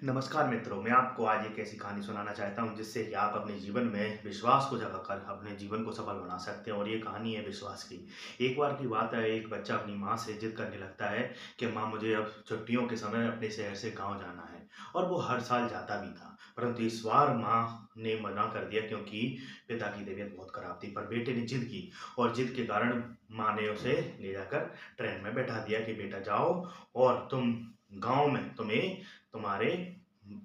नमस्कार मित्रों, मैं आपको आज एक ऐसी कहानी सुनाना चाहता हूँ जिससे कि आप अपने जीवन में विश्वास को जगाकर अपने जीवन को सफल बना सकते हैं और ये कहानी है विश्वास की। एक बार की बात है, एक बच्चा अपनी माँ से जिद करने लगता है कि माँ मुझे अब छुट्टियों के समय अपने शहर से गाँव जाना है और वो हर साल जाता भी था। परंतु इस बार माँ ने मना कर दिया क्योंकि पिता की तबीयत बहुत खराब थी। पर बेटे ने जिद की और जिद के कारण माँ ने उसे ले जाकर ट्रेन में बैठा दिया कि बेटा जाओ और तुम गाँव में तुम्हें तुम्हारे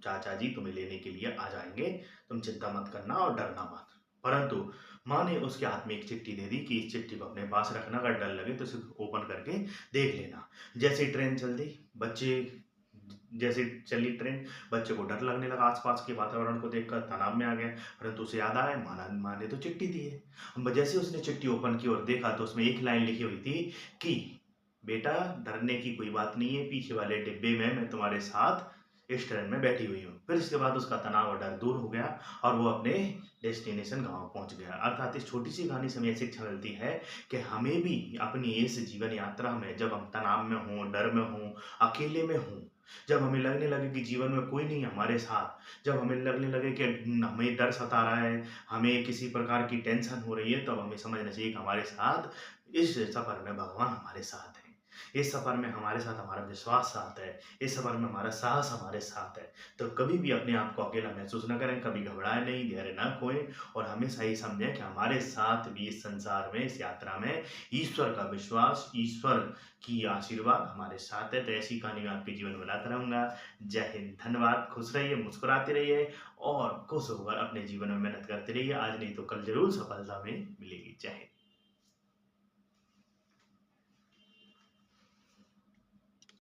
चाचा जी तुम्हें लेने के लिए आ जाएँगे, तुम चिंता मत करना और डरना मत। परंतु माँ ने उसके हाथ में एक चिट्ठी दे दी कि इस चिट्ठी को अपने पास रखना, अगर डर लगे तो इसे ओपन करके देख लेना। जैसे ही ट्रेन चल दी, जैसे चली ट्रेन, बच्चे को डर लगने लगा, आस-पास के वातावरण को देखकर तनाव में आ गया, परंतु उसे याद आया माँ ने तो चिट्ठी दी है। जैसे उसने चिट्ठी ओपन की और देखा तो उसमें एक लाइन लिखी हुई थी कि बेटा डरने की कोई बात नहीं है, पीछे वाले डिब्बे में मैं तुम्हारे साथ इस ट्रेन में बैठी हुई हूँ। फिर इसके बाद उसका तनाव और डर दूर हो गया और वो अपने डेस्टिनेशन गाँव पहुँच गया। अर्थात इस छोटी-सी कहानी से हमें ये शिक्षा मिलती है कि हमें भी अपनी इस जीवन यात्रा में जब हम तनाव में हों, डर में हों, अकेले में हों, जब हमें लगने लगे कि जीवन में कोई नहीं है हमारे साथ, जब हमें लगने लगे कि हमें डर सता रहा है, हमें किसी प्रकार की टेंशन हो रही है, तब हमें समझना चाहिए कि हमारे साथ इस सफ़र में भगवान हमारे साथ हैं। इस सफ़र में हमारे साथ हमारा विश्वास साथ है, इस सफ़र में हमारा साहस हमारे साथ है। तो कभी भी अपने आप को अकेला महसूस ना करें, कभी घबराएँ नहीं, धैर्य ना खोएँ और हमेशा ये समझें कि हमारे साथ भी इस संसार में, इस यात्रा में ईश्वर का विश्वास, ईश्वर की आशीर्वाद हमारे साथ है। तो ऐसी कहानी मैं आपके जीवन में लाता रहूँगा। जय हिंद, धन्यवाद, खुश रहिए, मुस्कुराते रहिए और खुश होकर अपने जीवन में मेहनत करते रहिए। आज नहीं तो कल ज़रूर सफलता हमें मिलेगी। जय हिंद।